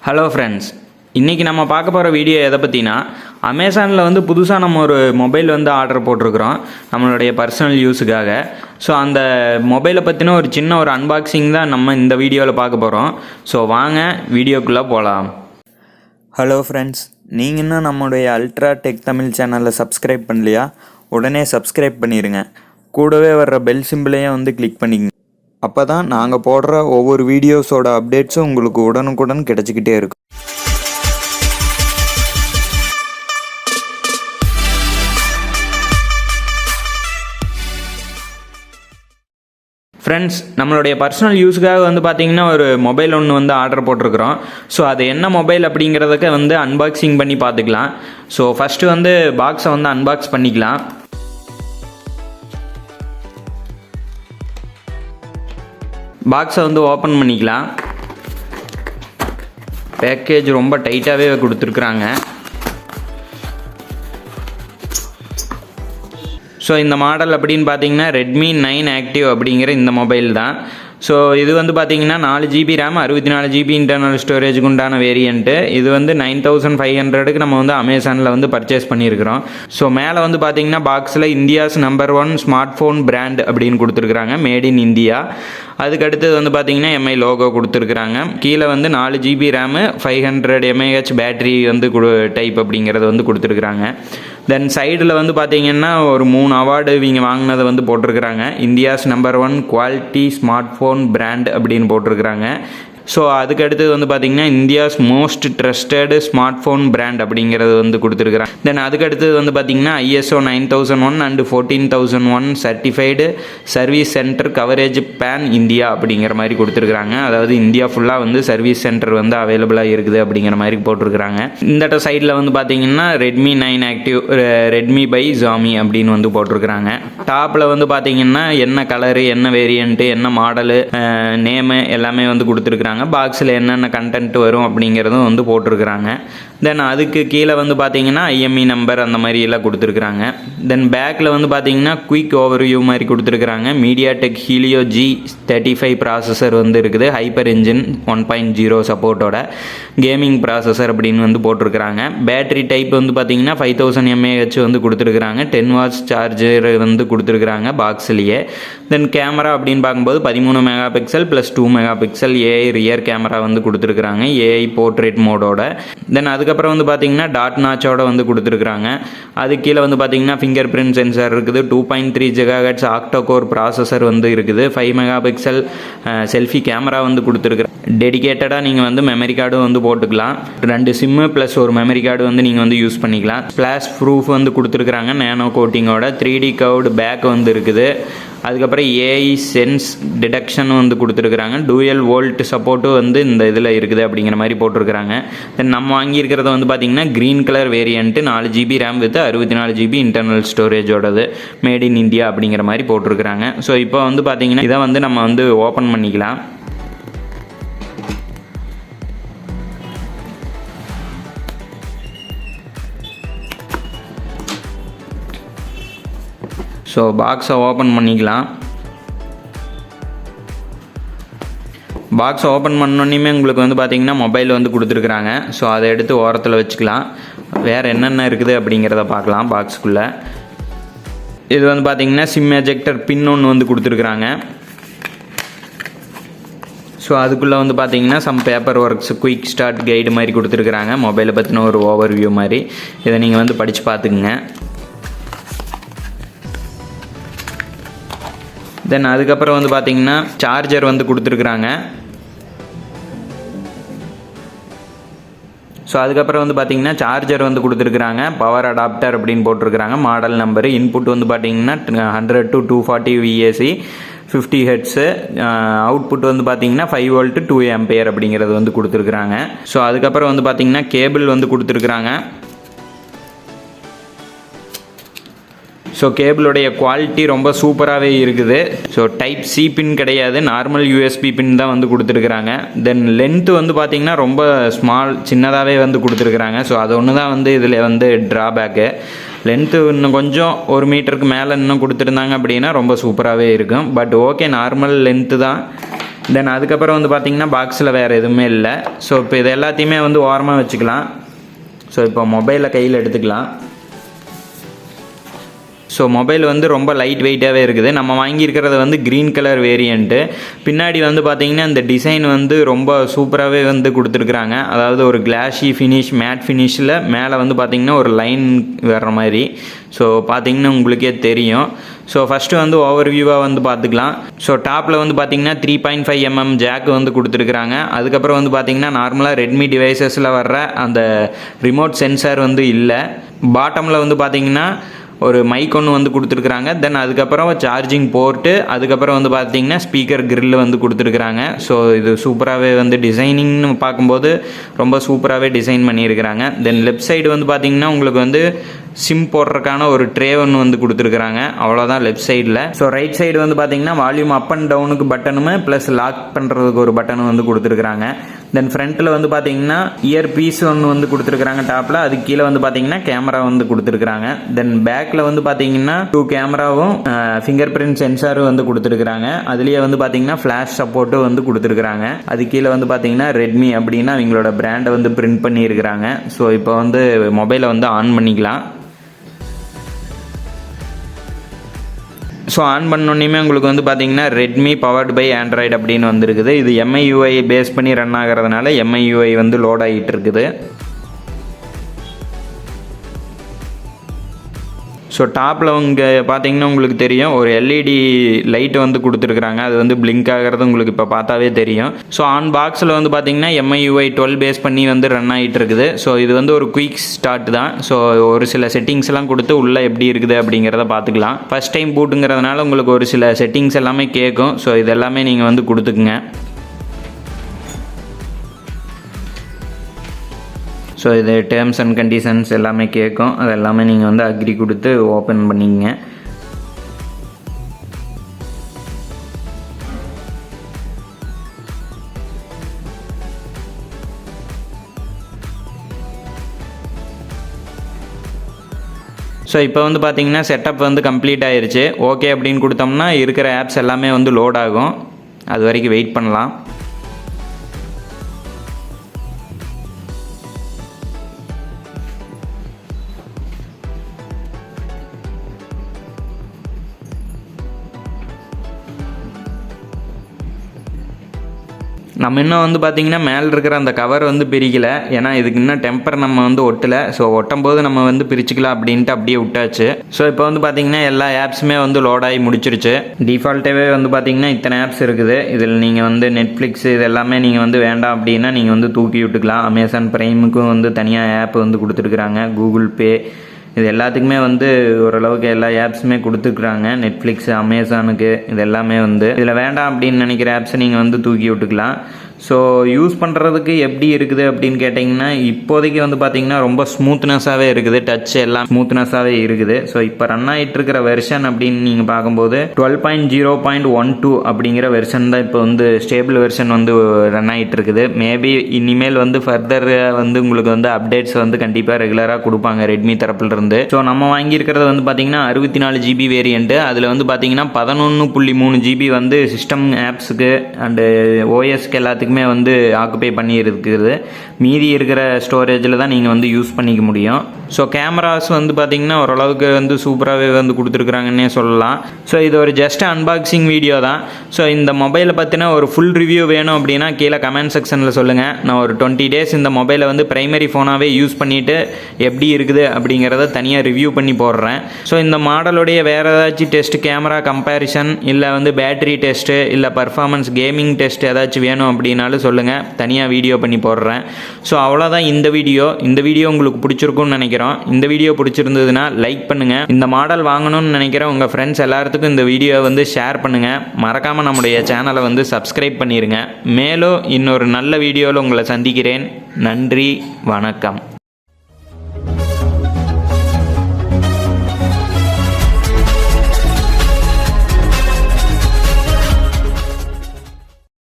Hello friends, இன்றைக்கி நம்ம பார்க்க போகிற வீடியோ எதை பற்றினா, அமேசானில் வந்து புதுசாக நம்ம ஒரு மொபைல் வந்து ஆர்டர் போட்டிருக்கிறோம் நம்மளுடைய பர்சனல் யூஸுக்காக. ஸோ அந்த மொபைலை பற்றின ஒரு சின்ன ஒரு அன்பாக்சிங் தான் நம்ம இந்த வீடியோவில் பார்க்க போகிறோம். ஸோ வாங்க வீடியோக்குள்ளே போகலாம். ஹலோ ஃப்ரெண்ட்ஸ், நீங்கள் இன்னும் நம்முடைய அல்ட்ரா டெக் தமிழ் சேனலில் சப்ஸ்கிரைப் பண்ணலையா? உடனே சப்ஸ்கிரைப் பண்ணிடுங்க. கூடவே வர்ற பெல் சிம்பிளையும் வந்து கிளிக் பண்ணிக்கங்க. அப்போ தான் நாங்கள் போடுற ஒவ்வொரு வீடியோஸோட அப்டேட்ஸும் உங்களுக்கு உடனுக்குடன் கிடச்சிக்கிட்டே இருக்கும். ஃப்ரெண்ட்ஸ், நம்மளுடைய பர்சனல் யூஸுக்காக வந்து பார்த்திங்கன்னா ஒரு மொபைல் ஒன்று வந்து ஆர்டர் போட்டிருக்கிறோம். ஸோ அது என்ன மொபைல் அப்படிங்கிறதுக்கு வந்து அன்பாக்சிங் பண்ணி பார்த்துக்கலாம். ஸோ ஃபஸ்ட்டு வந்து பாக்ஸை வந்து அன்பாக்ஸ் பண்ணிக்கலாம். பாக்ஸை வந்து ஓப்பன் பண்ணிக்கலாம். பேக்கேஜ் ரொம்ப டைட்டாகவே கொடுத்துருக்குறாங்க. ஸோ இந்த மாடல் அப்படின்னு பார்த்தீங்கன்னா Redmi 9 Activ அப்படிங்கிற இந்த மொபைல் தான். ஸோ இது வந்து பார்த்தீங்கன்னா 4GB RAM 64GB இன்டர்னல் ஸ்டோரேஜுக்கு உண்டான வேரியண்ட்டு. இது வந்து 9500க்கு நம்ம வந்து அமேசானில் வந்து பர்ச்சேஸ் பண்ணியிருக்கிறோம். ஸோ மேலே வந்து பார்த்தீங்கன்னா பாக்ஸில் India's number 1 smart phone brand அப்படின்னு கொடுத்துருக்குறாங்க, மேட் இன் இந்தியா. அதுக்கு அடுத்தது வந்து பார்த்தீங்கன்னா எம்ஐ லோகோ கொடுத்துருக்குறாங்க. கீழே வந்து 4GB RAM 500 mAh பேட்டரி வந்து டைப் அப்படிங்கிறது வந்து கொடுத்துருக்குறாங்க. தென் சைடில் வந்து பார்த்தீங்கன்னா ஒரு 3 அவார்டு இவங்க வாங்கினதை வந்து போட்டிருக்கிறாங்க. India's number 1 quality smart phone brand அப்படின்னு போட்டிருக்கிறாங்க. ஸோ அதுக்கு அடுத்தது வந்து பார்த்திங்கன்னா India's most trusted smart phone brand அப்படிங்கிறது வந்து கொடுத்துருக்குறாங்க. தென் அதுக்கு அடுத்தது வந்து பார்த்திங்கன்னா ISO 9001 and 14001 certified service centre coverage pan India அப்படிங்கிற மாதிரி கொடுத்துருக்குறாங்க. அதாவது இந்தியா ஃபுல்லாக வந்து சர்வீஸ் சென்டர் வந்து அவைலபிளாக இருக்குது அப்படிங்கிற மாதிரி போட்டிருக்கிறாங்க. இந்த சைடில் வந்து பார்த்திங்கன்னா Redmi 9 Activ Redmi by Xiaomi அப்படின்னு வந்து போட்டிருக்கிறாங்க. டாப்பில் வந்து பார்த்திங்கன்னா என்ன கலரு, என்ன வேரியண்ட்டு, என்ன மாடலு, நேமு எல்லாமே வந்து கொடுத்துருக்குறாங்க. பாக்ஸில் என்னென்ன கண்டென்ட் வரும் அப்படிங்கிறதும் வந்து போட்டிருக்கிறாங்க. தென் அதுக்கு கீழே வந்து பார்த்தீங்கன்னா IME நம்பர் அந்த மாதிரி எல்லாம் கொடுத்துருக்குறாங்க. தென் பேக்கில் வந்து பார்த்தீங்கன்னா குயிக் ஓவர்வியூ மாதிரி கொடுத்துருக்குறாங்க. MediaTek Helio G35 ப்ராசஸர் வந்து இருக்குது, ஹைப்பர் என்ஜின் 1.0 சப்போர்ட்டோட கேமிங் ப்ராசஸர் அப்படின்னு வந்து போட்டிருக்கிறாங்க. பேட்டரி டைப் வந்து பார்த்தீங்கன்னா 5000 mAh வந்து கொடுத்துருக்குறாங்க. 10 வாட்ஸ் சார்ஜர் வந்து கொடுத்துருக்குறாங்க பாக்ஸ்லேயே. தென் கேமரா அப்படின்னு பார்க்கும்போது 13 megapixel plus 2 megapixel AI rear camera வந்து கொடுத்துருக்குறாங்க, AI போர்ட்ரேட் மோடோட. தென் அதுக்கப்புறம் வந்து பார்த்தீங்கன்னா டாட் நாச்சோட வந்து கொடுத்துருக்குறாங்க. அது கீழே வந்து பார்த்தீங்கன்னா ஃபிங்கர் பிரிண்ட் சென்சார் இருக்குது, 2.3 GHz ஆக்டோகோர் ப்ராசஸர் வந்து இருக்குது, 5 மெகாபிக்சல் செல்ஃபி கேமரா வந்து கொடுத்துருக்குறாங்க. டெடிகேட்டடாக நீங்கள் வந்து மெமரி கார்டும் வந்து போட்டுக்கலாம். 2 சிம்மு ப்ளஸ் ஒரு மெமரி கார்டு வந்து நீங்கள் வந்து யூஸ் பண்ணிக்கலாம். ஸ்ப்ளாஷ் ப்ரூஃப் வந்து கொடுத்துருக்குறாங்க, நேனோ கோட்டிங்கோட. 3D கர்வ்டு பேக் வந்து இருக்குது. அதுக்கப்புறம் AI சென்ஸ் டிடெக்ஷன் வந்து கொடுத்துருக்குறாங்க. டூயல் வோல்ட் சப்போர்ட்டும் வந்து இந்த இதில் இருக்குது அப்படிங்கிற மாதிரி போட்டிருக்கிறாங்க. தென் நம்ம வாங்கியிருக்கிறத வந்து பார்த்திங்கன்னா green colour variant, 4GB RAM with 64GB internal ஸ்டோரேஜோடது, மேட் இன் இந்தியா அப்படிங்கிற மாதிரி போட்டிருக்கிறாங்க. ஸோ இப்போ வந்து பார்த்திங்கன்னா இதை வந்து நம்ம வந்து ஓப்பன் பண்ணிக்கலாம். ஸோ பாக்ஸை ஓப்பன் பண்ணிக்கலாம். பாக்ஸை ஓப்பன் பண்ணோன்னே உங்களுக்கு வந்து பார்த்திங்கன்னா மொபைல் வந்து கொடுத்துருக்குறாங்க. ஸோ அதை எடுத்து ஓரத்தில் வச்சுக்கலாம். வேறு என்னென்ன இருக்குது அப்படிங்கிறத பார்க்கலாம். பாக்ஸுக்குள்ளே இது வந்து பார்த்திங்கன்னா சிம் எஜெக்டர் பின் ஒன்று வந்து கொடுத்துருக்குறாங்க. ஸோ அதுக்குள்ளே வந்து பார்த்திங்கன்னா some paper works quick start guide மாதிரி கொடுத்துருக்குறாங்க, மொபைலை பற்றின ஒரு ஓவர்வியூ மாதிரி. இதை நீங்கள் வந்து படித்து பார்த்துக்குங்க. தென் அதுக்கப்புறம் வந்து பார்த்திங்கன்னா சார்ஜர் வந்து கொடுத்துருக்குறாங்க. ஸோ அதுக்கப்புறம் வந்து பார்த்திங்கன்னா சார்ஜர் வந்து கொடுத்துருக்குறாங்க, பவர் அடாப்டர் அப்படின்னு போட்டிருக்கிறாங்க, மாடல் நம்பரு. இன்புட் வந்து பார்த்திங்கன்னா 100 to 240 VAC 50 Hz. அவுட்புட் வந்து பார்த்திங்கன்னா 5 volt 2 ampere அப்படிங்கிறது வந்து கொடுத்துருக்குறாங்க. ஸோ அதுக்கப்புறம் வந்து பார்த்திங்கன்னா கேபிள் வந்து கொடுத்துருக்குறாங்க. ஸோ கேபிளுடைய குவாலிட்டி ரொம்ப சூப்பராகவே இருக்குது. ஸோ டைப் சி பின் கிடையாது, நார்மல் USB பின் தான் வந்து கொடுத்துருக்குறாங்க. தென் லென்த்து வந்து பார்த்திங்கன்னா ரொம்ப சின்னதாகவே வந்து கொடுத்துருக்குறாங்க. ஸோ அது ஒன்று தான் வந்து இதில் வந்து ட்ராபேக்கு. லென்த்து இன்னும் கொஞ்சம் 1 மீட்டருக்கு மேலே இன்னும் கொடுத்துருந்தாங்க அப்படின்னா ரொம்ப சூப்பராகவே இருக்கும். பட் ஓகே, நார்மல் லென்த்து தான். தென் அதுக்கப்புறம் வந்து பார்த்திங்கன்னா பாக்ஸில் வேறு எதுவுமே இல்லை. ஸோ இப்போ இது எல்லாத்தையுமே வந்து ஓரமாக வச்சுக்கலாம். ஸோ இப்போ மொபைலை கையில் எடுத்துக்கலாம். ஸோ மொபைல் வந்து ரொம்ப லைட் வெயிட்டாகவே இருக்குது. நம்ம வாங்கியிருக்கிறது வந்து க்ரீன் கலர் வேரியண்ட்டு. பின்னாடி வந்து பார்த்திங்கன்னா இந்த டிசைன் வந்து ரொம்ப சூப்பராகவே வந்து கொடுத்துருக்குறாங்க. அதாவது ஒரு கிளாஷி ஃபினிஷ், மேட் ஃபினிஷில் மேலே வந்து பார்த்திங்கன்னா ஒரு லைன் வர்ற மாதிரி. ஸோ பார்த்திங்கன்னா உங்களுக்கே தெரியும். ஸோ ஃபஸ்ட்டு வந்து ஓவர் வியூவாக வந்து பார்த்துக்கலாம். ஸோ டாப்பில் வந்து பார்த்திங்கன்னா 3.5 mm ஜாக் வந்து கொடுத்துருக்குறாங்க. அதுக்கப்புறம் வந்து பார்த்திங்கன்னா நார்மலாக ரெட்மி டிவைசஸில் வர்ற அந்த ரிமோட் சென்சார் வந்து இல்லை. பாட்டமில் வந்து பார்த்திங்கன்னா ஒரு மைக் ஒன்று வந்து கொடுத்துருக்குறாங்க. தென் அதுக்கப்புறம் சார்ஜிங் போர்ட்டு, அதுக்கப்புறம் வந்து பார்த்திங்கன்னா ஸ்பீக்கர் கிரில் வந்து கொடுத்துருக்குறாங்க. ஸோ இது சூப்பராகவே வந்து டிசைனிங்னு பார்க்கும்போது ரொம்ப சூப்பராகவே டிசைன் பண்ணியிருக்கிறாங்க. தென் லெஃப்ட் சைடு வந்து பார்த்திங்கன்னா உங்களுக்கு வந்து சிம் போடுறதுக்கான ஒரு ட்ரே ஒன்று வந்து கொடுத்துருக்குறாங்க. அவ்வளோதான் லெஃப்ட் சைடில். ஸோ ரைட் சைடு வந்து பார்த்திங்கன்னா வால்யூம் அப் அண்ட் டவுனுக்கு பட்டனுமே ப்ளஸ் லாக் பண்ணுறதுக்கு ஒரு பட்டனும் வந்து கொடுத்துருக்குறாங்க. தென் ஃப்ரண்ட்டில் வந்து பார்த்திங்கன்னா இயர் பீஸ் ஒன்று வந்து கொடுத்துருக்குறாங்க டாப்பில். அதுக்கு கீழே வந்து பார்த்திங்கன்னா கேமரா வந்து கொடுத்துருக்குறாங்க. தென் பேக்கில் வந்து பார்த்திங்கன்னா 2 கேமராவும் ஃபிங்கர் பிரிண்ட் சென்சாரும் வந்து கொடுத்துருக்குறாங்க. அதுலேயே வந்து பார்த்திங்கன்னா ஃப்ளாஷ் சப்போர்ட்டும் வந்து கொடுத்துருக்குறாங்க. அது கீழே வந்து பார்த்திங்கன்னா ரெட்மி அப்படின்னு அவங்களோட பிராண்டை வந்து பிரிண்ட் பண்ணியிருக்கிறாங்க. ஸோ இப்போ வந்து மொபைலை வந்து ஆன் பண்ணிக்கலாம். ஸோ ஆன் பண்ணோன்னே உங்களுக்கு வந்து பார்த்திங்கன்னா ரெட்மி பவர்டு பை ஆண்ட்ராய்டு அப்படின்னு வந்துருக்குது. இது MIUI பேஸ் பண்ணி ரன் ஆகிறதுனால MIUI வந்து லோட் ஆகிட்டு இருக்குது. ஸோ டாப்பில் இங்கே பார்த்தீங்கன்னா உங்களுக்கு தெரியும் ஒரு LED லைட் வந்து கொடுத்துருக்குறாங்க. அது வந்து பிளிங்க் ஆகிறது உங்களுக்கு இப்போ பார்த்தாவே தெரியும். ஸோ ஆன் பாக்ஸில் வந்து பார்த்திங்கன்னா MIUI 12 பேஸ் பண்ணி வந்து ரன் ஆகிட்டு இருக்குது. ஸோ இது வந்து ஒரு குயிக் ஸ்டார்ட் தான். ஸோ ஒரு சில செட்டிங்ஸ்லாம் கொடுத்து உள்ளே எப்படி இருக்குது அப்படிங்கிறத பார்த்துக்கலாம். ஃபஸ்ட் டைம் பூட்டுங்கிறதுனால உங்களுக்கு ஒரு சில செட்டிங்ஸ் எல்லாமே கேட்கும். ஸோ இது எல்லாமே நீங்கள் வந்து கொடுத்துக்குங்க. ஸோ இது டேர்ம்ஸ் அண்ட் கண்டிஷன்ஸ் எல்லாமே கேட்கும். அது எல்லாமே நீங்கள் வந்து அக்ரி கொடுத்து ஓப்பன் பண்ணிக்கங்க. ஸோ இப்போ வந்து பார்த்திங்கன்னா செட்டப் வந்து கம்ப்ளீட் ஆயிருச்சு. ஓகே அப்படின்னு கொடுத்தோம்னா இருக்கிற ஆப்ஸ் எல்லாமே வந்து லோட் ஆகும். அது வரைக்கும் வெயிட் பண்ணலாம். நம்ம இன்னும் வந்து பார்த்திங்கன்னா மேலே இருக்கிற அந்த கவர் வந்து பிரிக்கலை. ஏன்னா இதுக்கு இன்னும் டெம்பர் நம்ம வந்து ஒட்டலை. ஸோ ஒட்டும் போது நம்ம வந்து பிரிச்சுக்கலாம் அப்படின்ட்டு அப்படியே விட்டாச்சு. ஸோ இப்போ வந்து பார்த்திங்கன்னா எல்லா ஆப்ஸுமே வந்து லோட் ஆகி முடிச்சிருச்சு. டிஃபால்ட்டாகவே வந்து பார்த்திங்கன்னா இத்தனை ஆப்ஸ் இருக்குது. இதில் நீங்கள் வந்து நெட்ஃப்ளிக்ஸ் இது எல்லாமே நீங்கள் வந்து வேண்டாம் அப்படின்னா நீங்கள் வந்து தூக்கி விட்டுக்கலாம். அமேசான் ப்ரைமுக்கும் வந்து தனியாக ஆப் வந்து கொடுத்துருக்குறாங்க. கூகுள் பே இது எல்லாத்துக்குமே வந்து ஓரளவுக்கு எல்லா ஆப்ஸுமே கொடுத்துருக்குறாங்க. நெட்ஃப்ளிக்ஸ், அமேசானுக்கு இது எல்லாமே வந்து இதில் வேண்டாம் அப்படின்னு நினைக்கிற ஆப்ஸை நீங்கள் வந்து தூக்கி விட்டுக்கலாம். ஸோ யூஸ் பண்ணுறதுக்கு எப்படி இருக்குது அப்படின்னு கேட்டிங்கன்னா இப்போதைக்கு வந்து பார்த்திங்கன்னா ரொம்ப ஸ்மூத்னஸாகவே இருக்குது. டச் எல்லாம் ஸ்மூத்னஸாகவே இருக்குது. ஸோ இப்போ ரன் ஆகிட்டு இருக்கிற வெர்ஷன் அப்படின்னு நீங்கள் பார்க்கும்போது 12.0.12 அப்படிங்கிற வெர்ஷன் தான் இப்போ வந்து ஸ்டேபிள் வெர்ஷன் வந்து ரன் ஆகிட்டு இருக்குது. மேபி இனிமேல் வந்து ஃபர்தர் வந்து உங்களுக்கு வந்து அப்டேட்ஸ் வந்து கண்டிப்பாக ரெகுலராக கொடுப்பாங்க ரெட்மி தரப்புலேருந்து. ஸோ நம்ம வாங்கியிருக்கிறது வந்து பார்த்திங்கன்னா 64 GB வேரியண்ட்டு. அதில் வந்து பார்த்திங்கன்னா 11.3 GB வந்து சிஸ்டம் ஆப்ஸுக்கு அண்டு ஓஎஸ்க்கு எல்லாத்துக்கும் வந்து ஆக்குபை பண்ணி இருக்குது. மீதி இருக்கிற ஸ்டோரேஜில் தான் நீங்கள் வந்து யூஸ் பண்ணிக்க முடியும். ஸோ கேமராஸ் வந்து பார்த்திங்கன்னா ஓரளவுக்கு வந்து சூப்பராகவே வந்து கொடுத்துருக்குறாங்கன்னே சொல்லலாம். ஸோ இது ஒரு ஜஸ்ட் அன்பாக்சிங் வீடியோ தான். ஸோ இந்த மொபைலை பற்றின ஒரு ஃபுல் ரிவ்யூ வேணும் அப்படின்னா கீழே கமெண்ட் செக்ஷனில் சொல்லுங்கள். நான் ஒரு 20 days இந்த மொபைலை வந்து ப்ரைமரி ஃபோனாகவே யூஸ் பண்ணிவிட்டு எப்படி இருக்குது அப்படிங்கிறத தனியாக ரிவ்யூ பண்ணி போடுறேன். ஸோ இந்த மாடலுடைய வேறு ஏதாச்சும் டெஸ்ட், கேமரா கம்பேரிசன், இல்லை வந்து பேட்டரி டெஸ்ட்டு, இல்லை பர்ஃபார்மன்ஸ் கேமிங் டெஸ்ட் ஏதாச்சும் வேணும் அப்படின்னாலும் சொல்லுங்கள். தனியாக வீடியோ பண்ணி போடுறேன். ஸோ அவ்வளோதான் இந்த வீடியோ. இந்த வீடியோ உங்களுக்கு பிடிச்சிருக்கும்னு நினைக்கிறோம். இந்த வீடியோ பிடிச்சிருந்ததுன்னா லைக் பண்ணுங்கள். இந்த மாடல் வாங்கணும்னு நினைக்கிற உங்கள் ஃப்ரெண்ட்ஸ் எல்லாத்துக்கும் இந்த வீடியோவை வந்து ஷேர் பண்ணுங்கள். மறக்காமல் நம்முடைய சேனலை வந்து சப்ஸ்கிரைப் பண்ணிடுங்க. மேலும் இன்னொரு நல்ல வீடியோவில் உங்களை சந்திக்கிறேன். நன்றி, வணக்கம்.